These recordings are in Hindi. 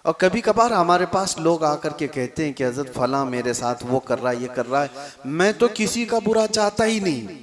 और कभी कभार हमारे पास लोग आकर के कहते हैं कि हजरत फला मेरे साथ वो कर रहा है, ये कर रहा है, मैं तो किसी का बुरा चाहता ही नहीं।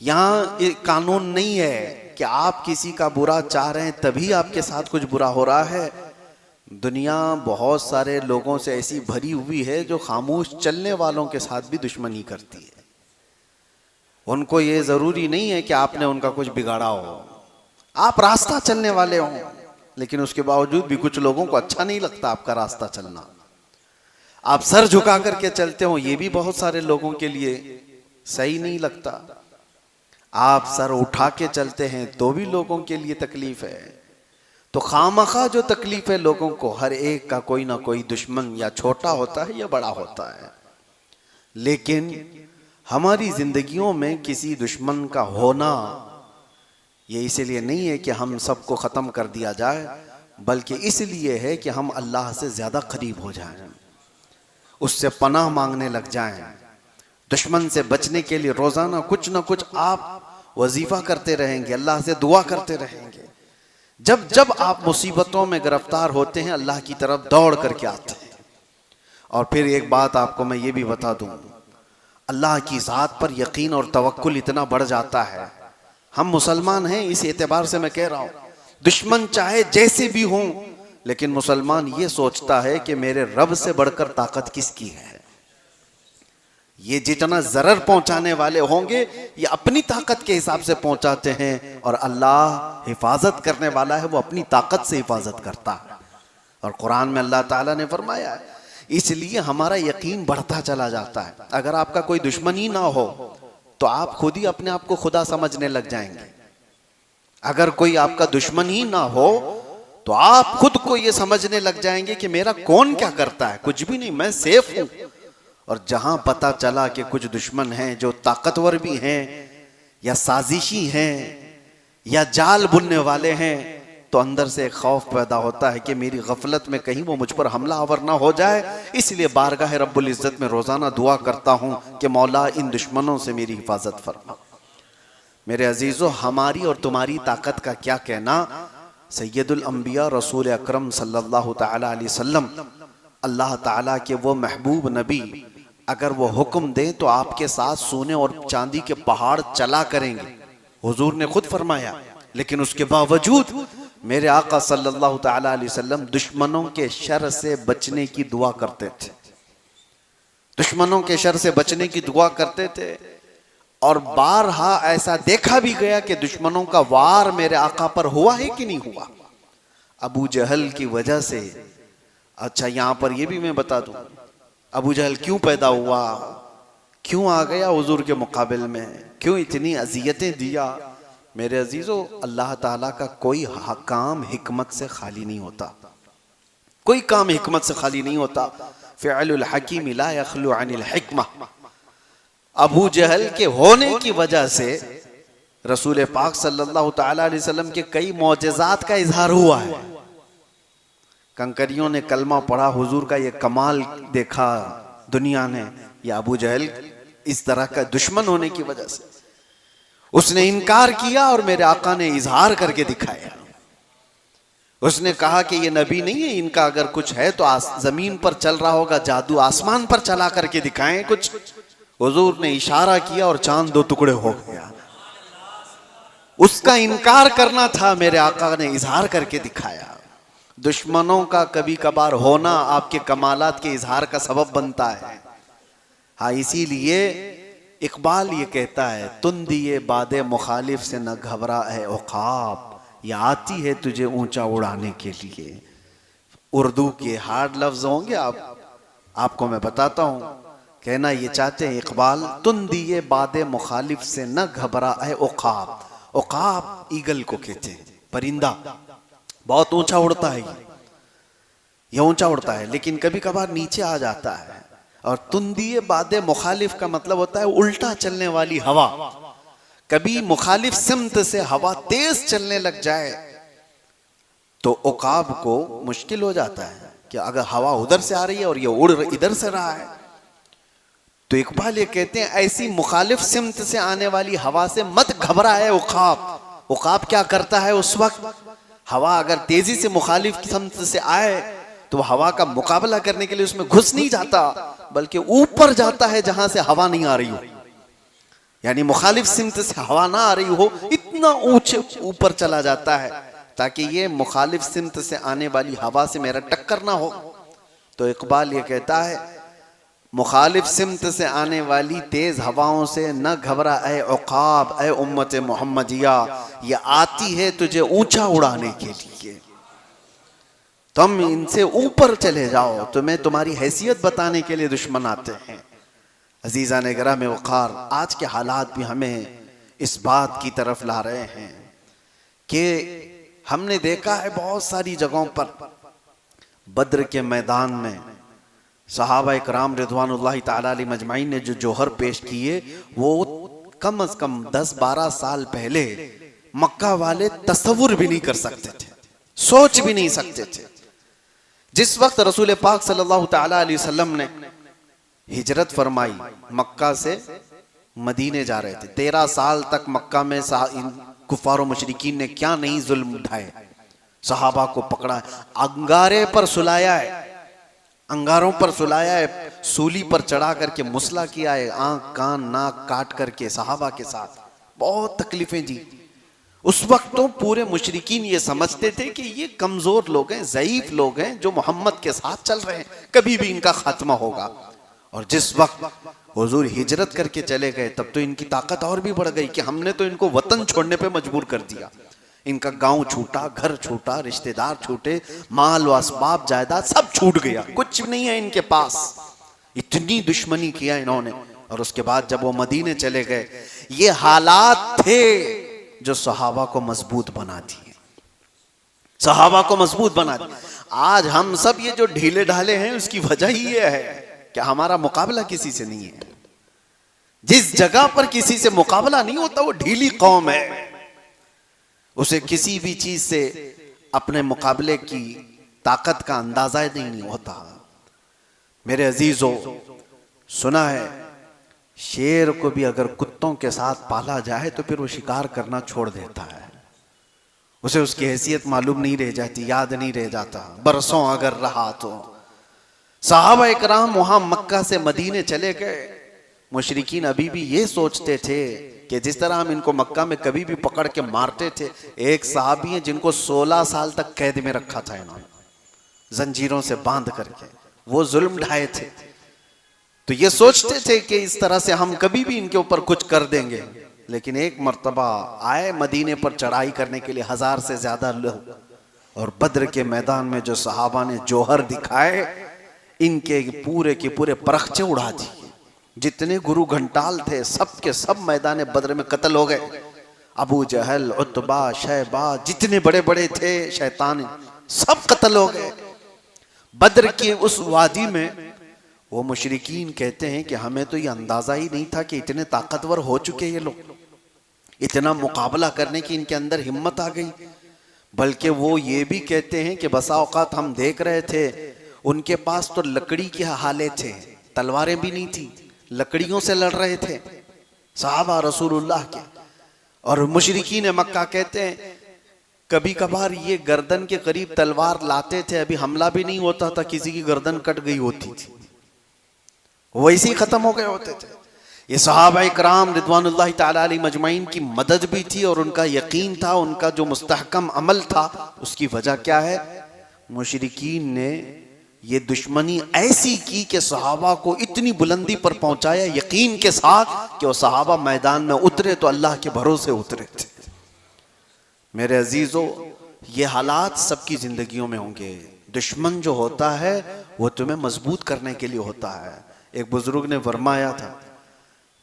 यहाँ एक कानून नहीं है कि आप किसी का बुरा चाह रहे हैं तभी आपके साथ कुछ बुरा हो रहा है। दुनिया बहुत सारे लोगों से ऐसी भरी हुई है जो खामोश चलने वालों के साथ भी दुश्मनी करती है। उनको ये जरूरी नहीं है कि आपने उनका कुछ बिगाड़ा हो, आप रास्ता चलने वाले हो, लेकिन उसके बावजूद भी कुछ लोगों को अच्छा नहीं लगता आपका रास्ता चलना। आप सर झुका करके चलते हो, ये भी बहुत सारे लोगों के लिए सही नहीं लगता। आप सर उठा के चलते हैं तो भी लोगों के लिए तकलीफ है। तो खामखा जो तकलीफ है लोगों को, हर एक का कोई ना कोई दुश्मन या छोटा होता है या बड़ा होता है। लेकिन हमारी जिंदगियों में किसी दुश्मन का होना ये इसलिए नहीं है कि हम सबको ख़त्म कर दिया जाए, बल्कि इसलिए है कि हम अल्लाह से ज़्यादा करीब हो जाएं, उससे पनाह मांगने लग जाएं। दुश्मन से बचने के लिए रोज़ाना कुछ ना कुछ आप वजीफ़ा करते रहेंगे, अल्लाह से दुआ करते रहेंगे। जब जब आप मुसीबतों में गिरफ्तार होते हैं अल्लाह की तरफ दौड़ करके आते हैं। और फिर एक बात आपको मैं ये भी बता दूं, अल्लाह की ज़ात पर यकीन और तवक्कुल इतना बढ़ जाता है। हम मुसलमान हैं, इस एतबार से मैं कह रहा हूँ, दुश्मन चाहे जैसे भी हों, लेकिन मुसलमान ये सोचता है कि मेरे रब से बढ़कर ताकत किसकी है। ये जितना जरर पहुंचाने वाले होंगे ये अपनी ताकत के हिसाब से पहुंचाते हैं, और अल्लाह हिफाजत करने वाला है, वो अपनी ताकत से हिफाजत करता है। और कुरान में अल्लाह ताला ने फरमाया है, इसलिए हमारा यकीन बढ़ता चला जाता है। अगर आपका कोई दुश्मन ही ना हो तो आप खुद ही अपने आप को खुदा समझने लग जाएंगे। अगर कोई आपका दुश्मन ही ना हो तो आप खुद को ये समझने लग जाएंगे कि मेरा कौन क्या करता है, कुछ भी नहीं, मैं सेफ हूं। और जहां पता चला कि कुछ दुश्मन हैं जो ताकतवर भी हैं या साजिशी हैं या जाल बुनने वाले हैं, तो अंदर से एक खौफ पैदा होता है कि मेरी गफलत में कहीं वो मुझ पर हमला आवर ना हो जाए। इसलिए बारगाह रब्बुल इज्जत में रोजाना दुआ करता हूं कि मौला इन दुश्मनों से मेरी हिफाजत फरमा। मेरे अजीजों, हमारी और तुम्हारी ताकत का क्या कहना। सैयदुल अंबिया रसूल अकरम सल्लल्लाहु तआला अलैहि वसल्लम, अल्लाह ताला के वो महबूब नबी, अगर वो हुक्म दें तो आपके साथ सोने और चांदी के पहाड़ चला करेंगे, हुजूर ने खुद फरमाया। लेकिन उसके बावजूद मेरे आका सल्लल्लाहु तआला अलैहि वसल्लम दुश्मनों के शर से बचने की दुआ करते थे, दुश्मनों के शर से बचने की दुआ करते थे। और बारहा ऐसा देखा भी गया कि दुश्मनों का वार मेरे आका पर हुआ है कि नहीं हुआ। अबू जहल की वजह से, अच्छा यहां पर यह भी मैं बता दूं, अबू जहल क्यों पैदा हुआ, क्यों आ गया हुजूर के मुकाबिल में, क्यों इतनी अजियतें दिया। मेरे अजीजों, अल्लाह ताला का कोई काम हिकमत से खाली नहीं होता, कोई काम हिकमत से खाली नहीं होता। फ़िअलुल हकीम ला यखलु अनिल हिकमा। अबू जहल के होने की वजह से रसूल पाक सल्लल्लाहु तआला अलैहि वसल्लम के कई मौजज़ात का इजहार हुआ है। कंकरियों ने कलमा पढ़ा, हुजूर का ये कमाल देखा दुनिया ने। या अबू जहल इस तरह का दुश्मन होने की वजह से उसने इनकार किया और मेरे आका ने इजहार करके दिखाया। उसने कहा कि ये नबी नहीं है, इनका अगर कुछ है तो जमीन पर चल रहा होगा जादू, आसमान पर चला करके दिखाएं कुछ। हुजूर ने इशारा किया और चांद दो टुकड़े हो गया। उसका इनकार करना था, मेरे आका ने इजहार करके दिखाया। दुश्मनों का कभी कभार होना आपके कमालात के इजहार का सबब बनता है। हाँ, इसीलिए इकबाल ये कहता है, तुन दिए बादे मुखालिफ से न घबरा है औकाब, ये आती है तुझे ऊंचा उड़ाने के लिए। उर्दू के हार्ड लफ्ज होंगे, आपको मैं बताता हूं। कहना ये चाहते हैं इकबाल, तुन दिए बादे मुखालिफ से न घबरा है औकाब। औकाब ईगल को कहते हैं, परिंदा बहुत ऊंचा उड़ता है, ये ऊंचा उड़ता है, लेकिन कभी कभार नीचे आ जाता है। और तुंदिए बादे मुखालिफ का मतलब होता है उल्टा चलने वाली हवा। कभी मुखालिफ सिमत से हवा तेज चलने लग जाए तो उकाब को मुश्किल हो जाता है कि अगर हवा उधर से आ रही है और ये उड़ इधर से रहा है। तो इकबाल ये कहते हैं, ऐसी मुखालिफ सिमत से आने वाली हवा से मत घबराए उकाब। उकाब क्या करता है उस वक्त, हवा अगर तेजी से मुखालिफ समत से आए तो हवा का मुकाबला करने के लिए उसमें घुस नहीं जाता, बल्कि ऊपर जाता है जहां से हवा नहीं आ रही हो, यानी मुखालिफ सिमत से हवा ना आ रही हो, इतना ऊंचे ऊपर चला जाता है ताकि ये मुखालिफ सिमत से आने वाली हवा से मेरा टक्कर ना हो। तो इकबाल ये कहता है, मुखालिफ सिमत से आने वाली तेज हवाओं से न घबरा ए औकाब ए उम्मत मोहम्मदिया, ये आती है तुझे ऊंचा उड़ाने के लिए, तुम इनसे ऊपर चले जाओ, तुम्हें तुम्हारी हैसियत बताने के लिए दुश्मन आते हैं। अजीज़ान गिराम वक़ार, आज के हालात भी हमें इस बात की तरफ ला रहे हैं कि हमने देखा है बहुत सारी जगहों पर बद्र के मैदान में सहाबा इकराम रिज़वानुल्लाहि ताला अलैहिम अजमाइन ने जो जौहर पेश किए, वो कम से कम 10-12 साल पहले मक्का वाले तसव्वुर भी नहीं कर सकते थे, सोच भी नहीं सकते थे। जिस वक्त रसूल पाक सल्लल्लाहु ताला अलैहि वसल्लम ने हिजरत फरमाई, मक्का से मदीने जा रहे थे, 13 साल तक मक्का में कुफार मुशरिकीन ने क्या नहीं जुल्म उठाए, सहाबा को पकड़ा है, अंगारे पर सुलाया है, अंगारों पर सुलाया है, सूली पर चढ़ा करके मुसला किया है, आंख कान नाक काट करके सहाबा के साथ बहुत तकलीफें दी। उस वक्त तो पूरे मुशरिकीन ये समझते थे कि ये कमजोर लोग हैं, ज़ईफ लोग हैं जो मोहम्मद के साथ चल रहे हैं, कभी भी इनका खात्मा होगा। और जिस वक्त हुजूर हिजरत करके चले गए तब तो इनकी ताकत और भी बढ़ गई कि हमने तो इनको वतन छोड़ने पे मजबूर कर दिया, इनका गांव छूटा, घर छूटा, रिश्तेदार छूटे, माल व असबाब जायदाद सब छूट गया, कुछ नहीं है इनके पास। इतनी दुश्मनी किया इन्होंने। और उसके बाद जब वो मदीने चले गए, ये हालात थे जो सहाबा को मजबूत बना दिए, सहाबा को मजबूत बना दिए। आज हम सब ये जो ढीले ढाले हैं उसकी वजह ही ये है कि हमारा मुकाबला किसी से नहीं है। जिस जगह पर किसी से मुकाबला नहीं होता वो ढीली कौम है, उसे किसी भी चीज से अपने मुकाबले की ताकत का अंदाजा नहीं होता। मेरे अजीजों, सुना है शेर को भी अगर कुत्तों के साथ पाला जाए तो फिर वो शिकार करना छोड़ देता है, उसे उसकी हैसियत मालूम नहीं रह जाती, याद नहीं रह जाता, बरसों अगर रहा तो। सहाबा इकराम वहां मक्का से मदीने चले गए, मुशरिकीन अभी भी ये सोचते थे कि जिस तरह हम इनको मक्का में कभी भी पकड़ के मारते थे, एक साहबी हैं जिनको 16 साल तक कैद में रखा था इन्होंने, जंजीरों से बांध करके, वो जुल्म ढाए थे। तो ये सोचते थे कि इस तरह से हम कभी भी इनके ऊपर कुछ कर देंगे। लेकिन एक मर्तबा आए मदीने पर चढ़ाई करने के लिए 1000 से ज्यादा लोग, और बद्र के मैदान में जो सहाबा ने जौहर दिखाए, इनके पूरे के पूरे परखचे उड़ा दिए। जितने गुरु घंटाल थे सब के सब मैदान बद्र में कत्ल हो गए। अबू जहल, उतबा, शैबा, जितने बड़े बड़े थे शैतान, सब कत्ल हो गए। बद्र के उस वादी में वो मुशरिकीन कहते हैं कि हमें तो ये अंदाजा ही नहीं था कि इतने ताकतवर हो चुके ये लोग, इतना मुकाबला करने की इनके अंदर हिम्मत आ गई। बल्कि वो ये भी कहते हैं कि बसा औकात हम देख रहे थे उनके पास तो लकड़ी के हाले थे, तलवारें भी नहीं थी, लकड़ियों से लड़ रहे थे सहाबा रसूलुल्लाह के। और मुशरिकीन मक्का कहते हैं कभी कभार ये गर्दन के करीब तलवार लाते थे, अभी हमला भी नहीं होता था, किसी की गर्दन कट गई होती थी, वैसे ही खत्म हो गए होते थे। ये सहाबा इकराम रिज़वानुल्लाहि ताला अलैहिम अजमाइन की मदद भी थी और उनका यकीन था, उनका जो मुस्तहकम अमल था। उसकी वजह क्या है? मुशरिकीन ने ये दुश्मनी ऐसी की कि सहाबा को इतनी बुलंदी पर पहुंचाया यकीन के साथ कि वो सहाबा मैदान में उतरे तो अल्लाह के भरोसे उतरे थे। मेरे अजीजों, ये हालात सबकी जिंदगियों में होंगे। दुश्मन जो होता है वो तुम्हें मजबूत करने के लिए होता है। एक बुजुर्ग ने फरमाया था,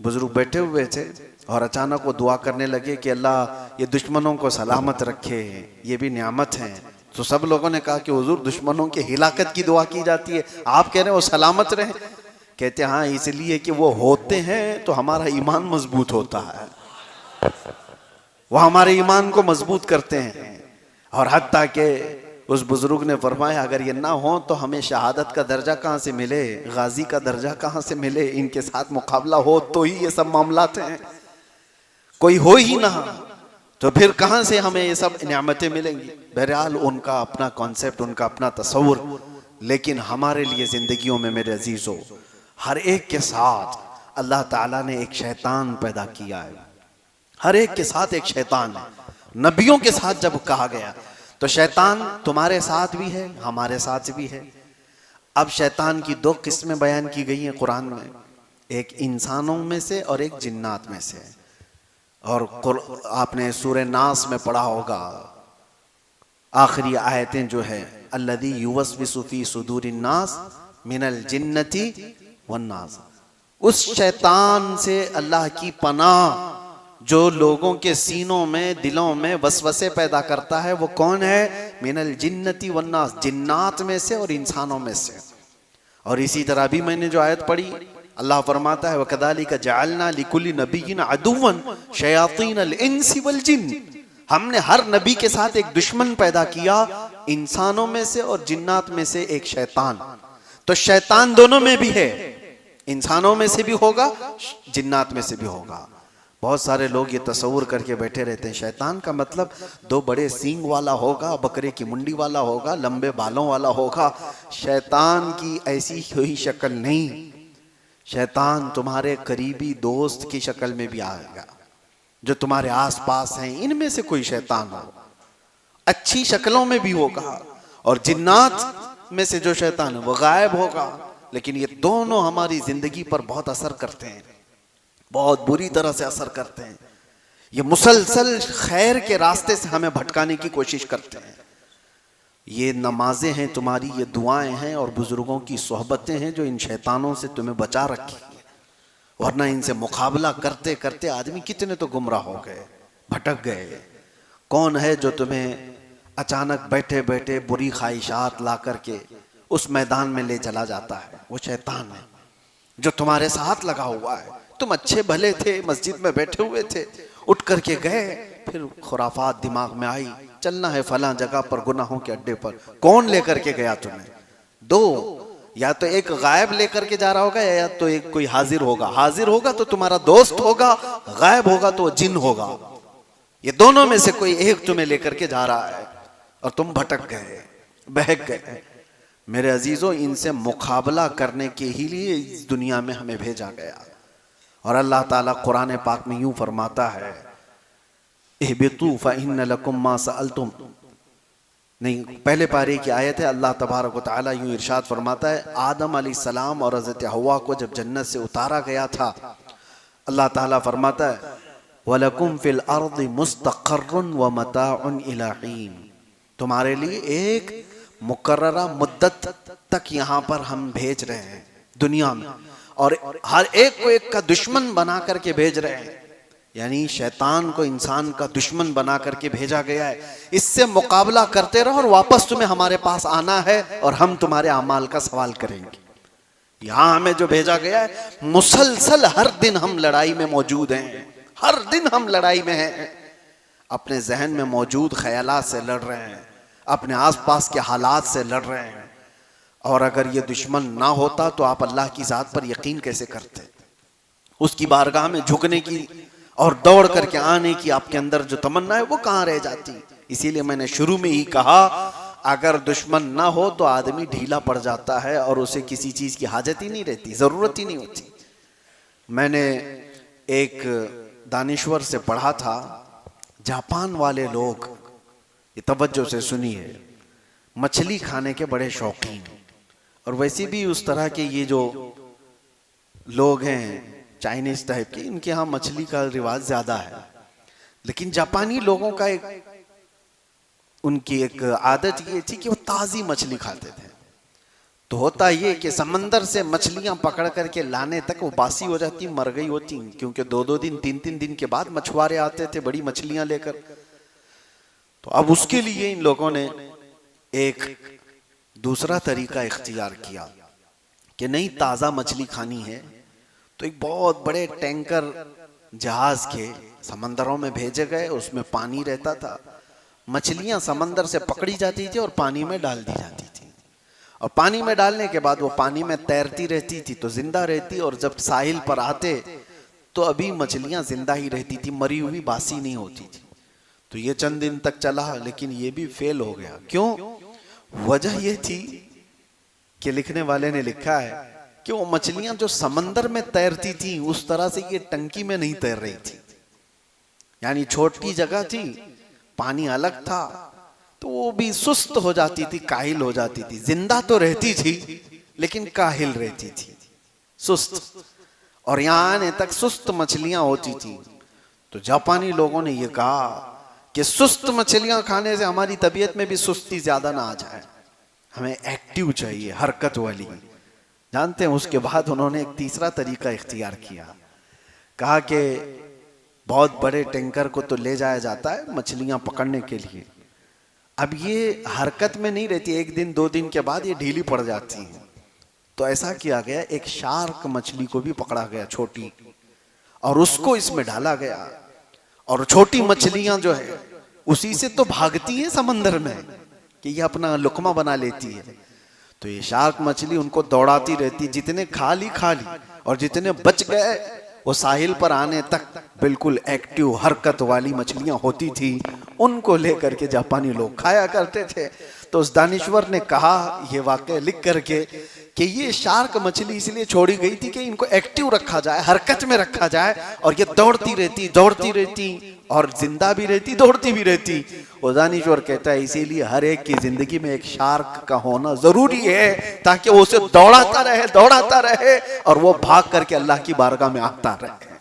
बुजुर्ग बैठे हुए थे और अचानक वो दुआ करने लगे कि अल्लाह ये दुश्मनों को सलामत रखे, ये भी नियामत है। तो सब लोगों ने कहा कि हुजूर दुश्मनों की हिलाकत की दुआ की जाती है, आप कह रहे हैं वो सलामत रहे? कहते हैं हाँ, इसलिए कि वो होते हैं तो हमारा ईमान मजबूत होता है, वो हमारे ईमान को मजबूत करते हैं। और हत्ता के उस बुजुर्ग ने फरमाया अगर ये ना हो तो हमें शहादत का दर्जा कहाँ से मिले, गाजी का दर्जा कहाँ से मिले? इनके साथ मुकाबला हो तो ही ये सब मामलात हैं, कोई हो ही ना तो फिर कहां से हमें ये सब नियामतें मिलेंगी? बहरहाल उनका अपना कॉन्सेप्ट, उनका अपना तस्वुर, लेकिन हमारे लिए जिंदगियों में मेरे अजीजों हर एक के साथ अल्लाह ताला ने एक शैतान पैदा किया है। हर एक के साथ एक शैतान है। नबियों के साथ जब कहा गया तो शैतान तुम्हारे साथ भी है, हमारे साथ भी है। अब शैतान की दो किस्में बयान की गई हैं कुरान में, एक इंसानों में से और एक जिन्नात में से। और आपने सूरह नास में पढ़ा होगा आखिरी आयतें जो है, अल्लज़ी युवस्विसु फी सुदूरिन नास मिनल जिन्नति वन्नास। उस शैतान से अल्लाह की पनाह जो लोगों के सीनों में, दिलों में वसवसे पैदा करता है, वो कौन है? मिनल जिन्नति वन्नास, जिन्नात में से और इंसानों में से। और इसी तरह भी मैंने जो आयत पढ़ी, अल्लाह फरमाता है वकदालिका जअलना लिकुल्लि नबिय्यिन अदुव्वन शयातीनल इंसी वल जिन्न। हमने हर नबी के साथ एक दुश्मन पैदा किया, इंसानों में से और जिन्नात में से एक शैतान। तो शैतान दोनों में भी है, इंसानों में से भी होगा, जिन्नात में से भी होगा। बहुत सारे लोग ये तस्वुर करके बैठे रहते हैं शैतान का मतलब दो बड़े सींग वाला होगा, बकरे की मुंडी वाला होगा, लंबे बालों वाला होगा। शैतान की ऐसी कोई शक्ल नहीं। शैतान तुम्हारे करीबी दोस्त की शक्ल में भी आएगा, जो तुम्हारे आसपास हैं, इनमें से कोई शैतान हो, अच्छी शक्लों में भी होगा। और जिन्नात में से जो शैतान है वो गायब होगा। लेकिन ये दोनों हमारी जिंदगी पर बहुत असर करते हैं, बहुत बुरी तरह से असर करते हैं। ये मुसलसल खैर के रास्ते से हमें भटकाने की कोशिश करते हैं। ये नमाजें हैं तुम्हारी, ये दुआएं हैं और बुजुर्गों की सोहबतें हैं जो इन शैतानों से तुम्हें बचा रखी है। वरना इनसे मुकाबला करते करते आदमी कितने तो गुमराह हो गए, भटक गए। कौन है जो तुम्हें अचानक बैठे बैठे बुरी ख्वाहिशात ला करके उस मैदान में ले चला जाता है? वो शैतान है जो तुम्हारे साथ लगा हुआ है। तुम अच्छे भले थे, मस्जिद में बैठे हुए थे, उठ करके गए, फिर खुराफात दिमाग में आई, चलना है फलां जगह पर गुनाहों के अड्डे पर। कौन लेकर के गया तुम्हें? दो, या तो एक गायब लेकर के जा रहा होगा, या तो एक कोई हाजिर होगा। हाजिर होगा तो तुम्हारा दोस्त होगा, गायब होगा तो जिन होगा। ये दोनों में से कोई एक तुम्हें लेकर के जा रहा है और तुम भटक गए, बहक गए। मेरे अजीजों, इनसे मुकाबला करने के ही लिए इस दुनिया में हमें भेजा गया। और अल्लाह ताला कुरान पाक में यूं फरमाता है, इहबितू फइन्न लकुम मा सअलतुम। नहीं, पहले पारे की आयत है। अल्लाह तबारक व तआला यूं इरशाद फरमाता है, आदम अलैहिस्सलाम और हज़रत हव्वा को जब जन्नत से उतारा गया था, अल्लाह ताला फरमाता है वलकुम फिल अर्दि मुस्तक़र्रुन व मताउन इला हीन। तुम्हारे लिए एक मुकर्ररा मुद्दत तक यहाँ पर हम भेज रहे हैं दुनिया में, और हर एक को एक का दुश्मन बना करके भेज रहे हैं। यानी शैतान को इंसान का दुश्मन बना करके भेजा गया है। इससे मुकाबला करते रहो और वापस तुम्हें हमारे पास आना है और हम तुम्हारे अमाल का सवाल करेंगे। यहाँ हमें जो भेजा गया है, मुसलसल हर दिन हम लड़ाई में मौजूद हैं, हर दिन हम लड़ाई में हैं। अपने जहन में मौजूद ख्यालात से लड़ रहे हैं, अपने आसपास के हालात से लड़ रहे हैं। और अगर ये दुश्मन ना होता तो आप अल्लाह की ज़ात पर यकीन कैसे करते? उसकी बारगाह में झुकने की और दौड़ करके आने की आपके अंदर जो तमन्ना है वो कहाँ रह जाती? इसीलिए मैंने शुरू में ही कहा, अगर दुश्मन ना हो तो आदमी ढीला पड़ जाता है और उसे किसी चीज़ की हाजत ही नहीं रहती, ज़रूरत ही नहीं होती। मैंने एक दानिश्वर से पढ़ा था, जापान वाले लोग, ये तवज्जो से सुनिए, मछली खाने के बड़े शौकीन, और वैसे भी उस तरह के ये जो लोग हैं चाइनीज टाइप के, इनके यहाँ मछली का रिवाज ज्यादा है। लेकिन जापानी लोगों का उनकी एक आदत ये थी कि वो ताजी मछली खाते थे। तो होता ये कि समंदर से मछलियां पकड़ करके लाने तक वो बासी हो जाती, मर गई होती, क्योंकि 2-2 दिन 3-3 दिन के बाद मछुआरे आते थे बड़ी मछलियां लेकर। तो अब उसके लिए इन लोगों ने एक दूसरा तरीका इख्तियार किया कि नहीं, ताज़ा मछली खानी है तो एक बहुत बड़े टैंकर जहाज के समंदरों में भेजे गए। उसमें पानी रहता था, मछलियां समंदर से पकड़ी जाती थी और पानी में डाल दी जाती थी। और पानी में डालने के बाद वो पानी में तैरती रहती थी तो जिंदा रहती, और जब साहिल पर आते तो अभी मछलियां जिंदा ही रहती थी, मरी हुई बासी नहीं होती थी। तो ये चंद दिन तक चला, लेकिन ये भी फेल हो गया। क्यों? वजह ये थी कि लिखने वाले ने लिखा है कि वो मछलियां जो समंदर में तैरती थी उस तरह से ये टंकी में नहीं तैर रही थी। यानी छोटी जगह थी, पानी अलग था, तो वो भी सुस्त हो जाती थी, काहिल हो जाती थी। जिंदा तो रहती थी लेकिन काहिल रहती थी, सुस्त। और यहां आने तक सुस्त मछलियां होती थी। तो जापानी लोगों ने ये कहा कि सुस्त मछलियां खाने से हमारी तबीयत में भी सुस्ती ज्यादा ना आ जाए, हमें एक्टिव चाहिए, हरकत वाली। जानते हैं, उसके बाद उन्होंने एक तीसरा तरीका इख्तियार किया। कहा कि बहुत बड़े टैंकर को तो ले जाया जाता है मछलियां पकड़ने के लिए, अब ये हरकत में नहीं रहती, एक दिन दो दिन के बाद ये ढीली पड़ जाती है। तो ऐसा किया गया, एक शार्क मछली को भी पकड़ा गया छोटी, और उसको इसमें डाला गया। और छोटी मछलियां जो है उसी से तो भागती है समंदर में कि ये अपना लुकमा बना लेती है। तो ये शार्क मछली उनको दौड़ाती रहती, जितने खा ली, और जितने बच गए वो साहिल पर आने तक बिल्कुल एक्टिव हरकत वाली मछलियां होती थी, उनको लेकर के जापानी लोग खाया करते थे। तो उस दानिश्वर ने कहा ये वाकया लिख करके कि ये शार्क मछली इसलिए छोड़ी गई थी कि इनको एक्टिव रखा जाए, हरकत में रखा जाए, और ये दौड़ती रहती और जिंदा भी रहती, दौड़ती भी रहती। और दानिश्वर कहता है इसीलिए हर एक की जिंदगी में एक शार्क का होना जरूरी है, ताकि वो उसे दौड़ाता रहे और वो भाग करके अल्लाह की बारगाह में आता रहे।